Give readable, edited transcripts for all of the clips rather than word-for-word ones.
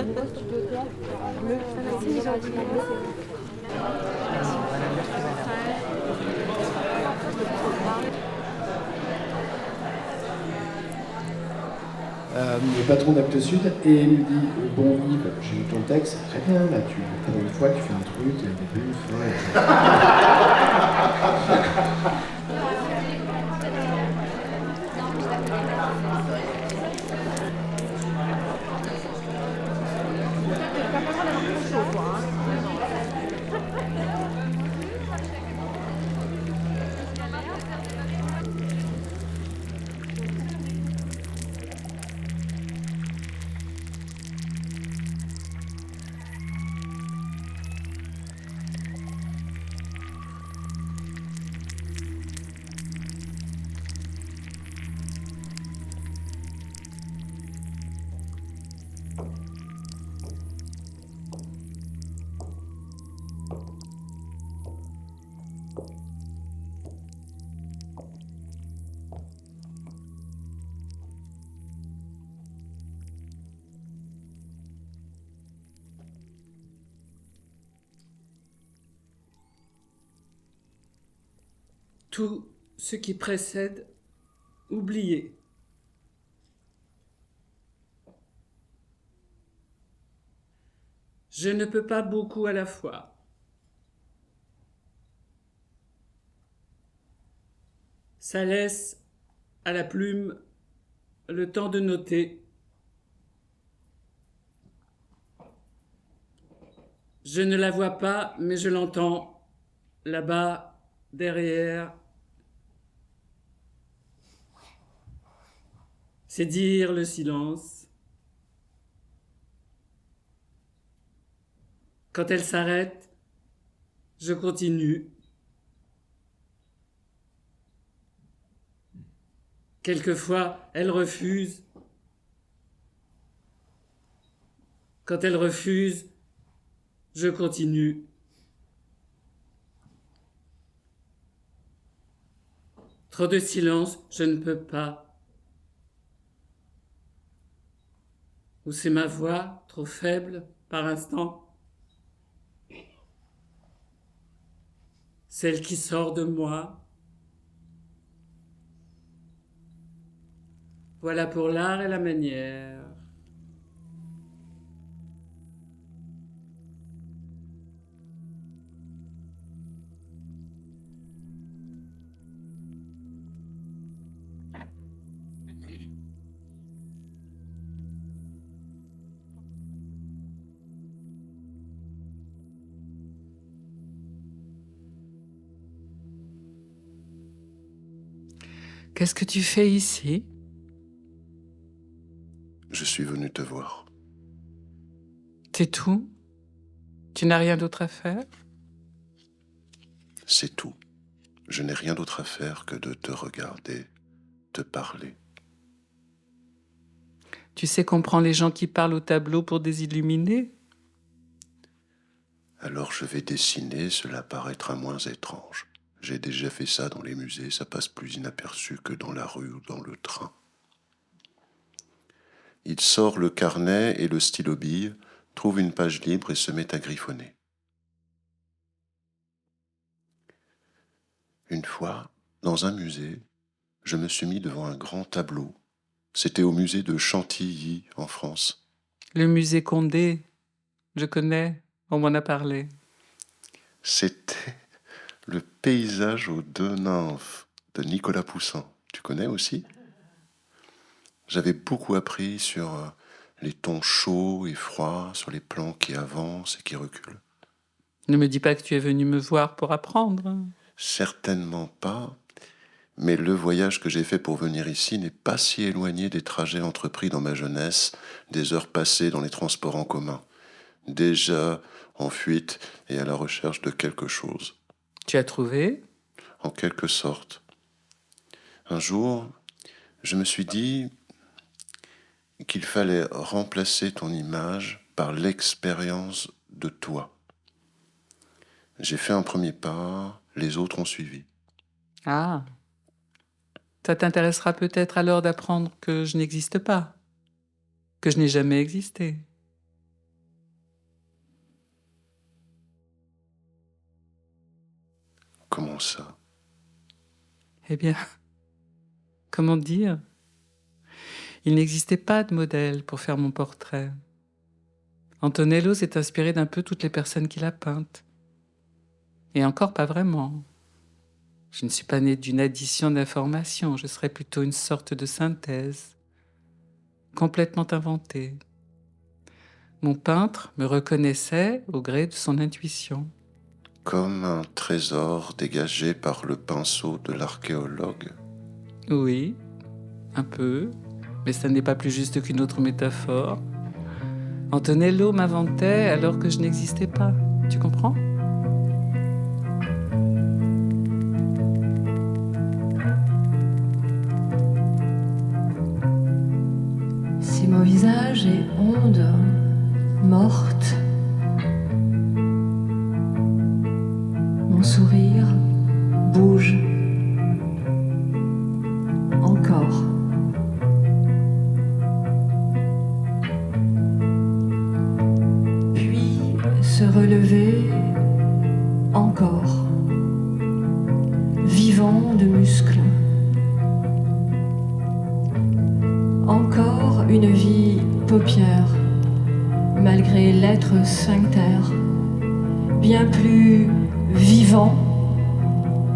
Le patron d'Actes Sud et il me dit bon Yves, j'ai lu ton texte, très bien, là pour une fois tu fais un truc, début, fin, etc. Tout ce qui précède, oublié. Je ne peux pas beaucoup à la fois. Ça laisse à la plume le temps de noter. Je ne la vois pas, mais je l'entends, là-bas, derrière. C'est dire le silence. Quand elle s'arrête, je continue. Quelquefois, elle refuse. Quand elle refuse, je continue. Trop de silence, je ne peux pas. Ou c'est ma voix, trop faible par instant, celle qui sort de moi. Voilà pour l'art et la manière. Qu'est-ce que tu fais ici ? Je suis venu te voir. C'est tout ? Tu n'as rien d'autre à faire ? C'est tout. Je n'ai rien d'autre à faire que de te regarder, te parler. Tu sais qu'on prend les gens qui parlent au tableau pour des illuminés ? Alors je vais dessiner, cela paraîtra moins étrange. J'ai déjà fait ça dans les musées, ça passe plus inaperçu que dans la rue ou dans le train. Il sort le carnet et le stylo-bille, trouve une page libre et se met à griffonner. Une fois, dans un musée, je me suis mis devant un grand tableau. C'était au musée de Chantilly, en France. Le musée Condé, je connais, on m'en a parlé. C'était le paysage aux deux nymphes de Nicolas Poussin. Tu connais aussi ? J'avais beaucoup appris sur les tons chauds et froids, sur les plans qui avancent et qui reculent. Ne me dis pas que tu es venu me voir pour apprendre. Certainement pas, mais le voyage que j'ai fait pour venir ici n'est pas si éloigné des trajets entrepris dans ma jeunesse, des heures passées dans les transports en commun, déjà en fuite et à la recherche de quelque chose. Tu as trouvé ? En quelque sorte. Un jour, je me suis dit qu'il fallait remplacer ton image par l'expérience de toi. J'ai fait un premier pas, les autres ont suivi. Ah. Ça t'intéressera peut-être alors d'apprendre que je n'existe pas, que je n'ai jamais existé. Comment ça? Eh bien, comment dire? Il n'existait pas de modèle pour faire mon portrait. Antonello s'est inspiré d'un peu toutes les personnes qu'il a peintes. Et encore pas vraiment. Je ne suis pas née d'une addition d'informations, je serais plutôt une sorte de synthèse, complètement inventée. Mon peintre me reconnaissait au gré de son intuition. Comme un trésor dégagé par le pinceau de l'archéologue. Oui, un peu, mais ça n'est pas plus juste qu'une autre métaphore. Antonello m'inventait alors que je n'existais pas, tu comprends ? Si mon visage est onde, morte, mon sourire bouge encore. Puis se relever encore, vivant de muscles. Encore une vie paupière, malgré l'être sphincter, bien plus vivant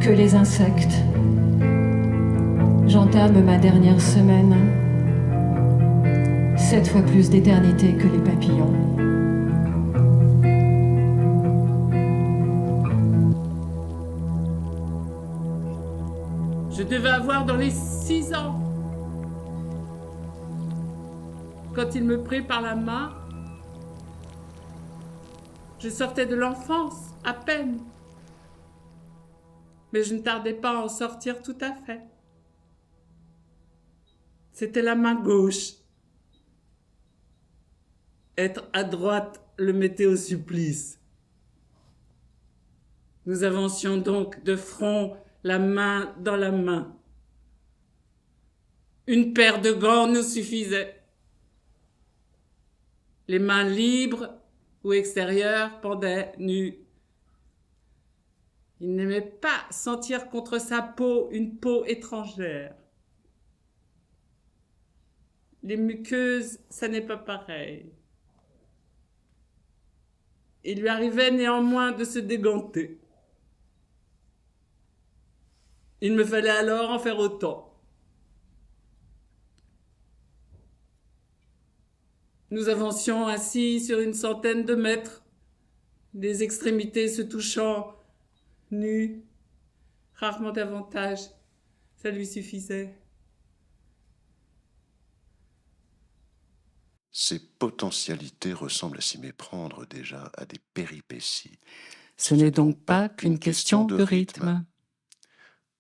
que les insectes. J'entame ma dernière semaine, 7 fois plus d'éternité que les papillons. Je devais avoir dans les 6 ans. Quand il me prit par la main, je sortais de l'enfance, à peine. Mais je ne tardais pas à en sortir tout à fait. C'était la main gauche. Être à droite le mettait au supplice. Nous avancions donc de front, la main dans la main. Une paire de gants nous suffisait. Les mains libres ou extérieures pendaient nues. Il n'aimait pas sentir contre sa peau une peau étrangère. Les muqueuses, ça n'est pas pareil. Il lui arrivait néanmoins de se déganter. Il me fallait alors en faire autant. Nous avancions assis sur une centaine de mètres, les extrémités se touchant, nus, rarement davantage, ça lui suffisait. Ces potentialités ressemblent à s'y méprendre déjà à des péripéties. Ce n'est donc pas qu'une question de rythme.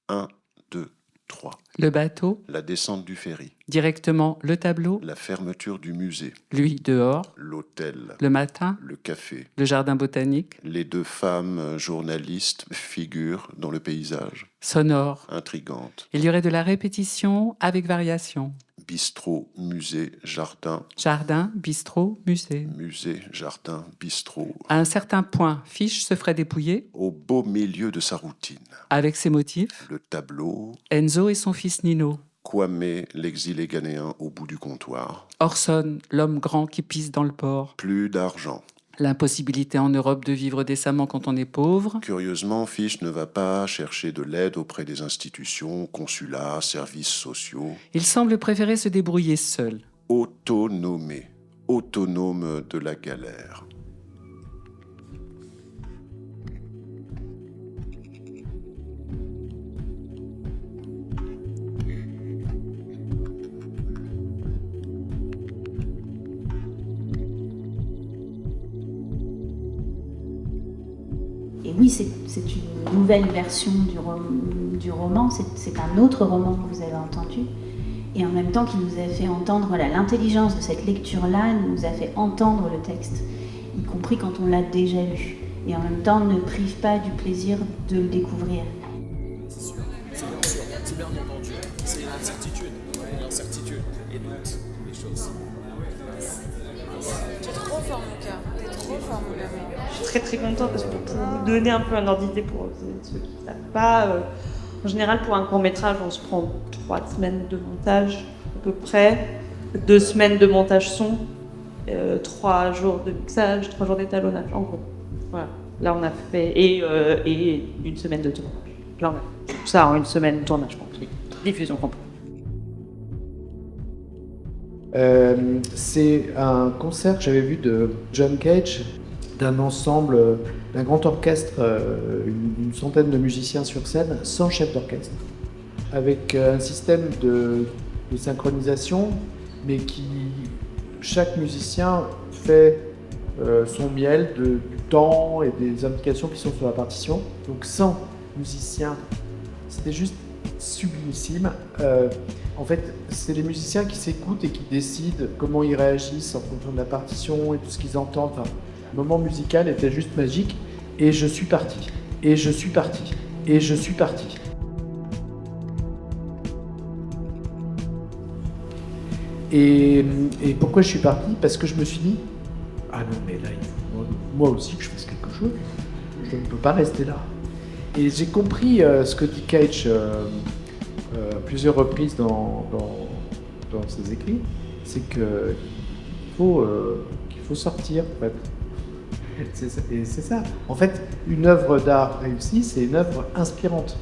1, 2, 3. Le bateau, La descente du ferry. directement le tableau, La fermeture du musée. lui dehors, L'hôtel. le matin, Le café. le jardin botanique, Les 2 femmes journalistes figurent dans le paysage. sonore. Intrigantes. Il y aurait de la répétition avec variation. Bistrot, musée, jardin. Jardin, bistrot, musée. Musée, jardin, bistrot. À un certain point, Fiche se ferait dépouiller, Au beau milieu de sa routine. avec ses motifs, Le tableau. Enzo et son fils Nino. Kwame, l'exilé ghanéen au bout du comptoir. Orson, l'homme grand qui pisse dans le port. Plus d'argent. L'impossibilité en Europe de vivre décemment quand on est pauvre. Curieusement, Fish ne va pas chercher de l'aide auprès des institutions, consulats, services sociaux. Il semble préférer se débrouiller seul. Autonomé, autonome de la galère. Et oui, c'est une nouvelle version du roman, c'est un autre roman que vous avez entendu, et en même temps qui nous a fait entendre, voilà, l'intelligence de cette lecture-là nous a fait entendre le texte, y compris quand on l'a déjà lu, et en même temps ne prive pas du plaisir de le découvrir. C'est sûr, c'est bien entendu, c'est une incertitude, et donc les choses. T'es trop fort, mon cœur. T'es trop fort, mon amour. Je suis très très contente parce que pour vous donner un peu un ordre d'idée pour ceux qui ne savent pas, en général pour un court-métrage on se prend 3 semaines de montage à peu près, 2 semaines de montage son, 3 jours de mixage, 3 jours d'étalonnage en gros. Voilà. Là on a fait, et 1 semaine de tournage. Là on a fait tout ça en 1 semaine de tournage compris, diffusion complète. C'est un concert que j'avais vu de John Cage, d'un ensemble, d'un grand orchestre, une centaine de musiciens sur scène, sans chef d'orchestre, avec un système de synchronisation, mais qui chaque musicien fait son miel du temps et des indications qui sont sur la partition. Donc 100 musiciens, c'était juste sublimissime. En fait, c'est les musiciens qui s'écoutent et qui décident comment ils réagissent en fonction de la partition et tout ce qu'ils entendent. Enfin, le moment musical était juste magique. Et je suis parti. Et je suis parti. Et je suis parti. Et pourquoi je suis parti? Parce que je me suis dit, ah non mais là, il faut moi aussi que je fasse quelque chose. Je ne peux pas rester là. Et j'ai compris ce que dit Cage plusieurs reprises dans ses écrits, c'est qu'il faut sortir. En fait. Et c'est ça. En fait, une œuvre d'art réussie, c'est une œuvre inspirante.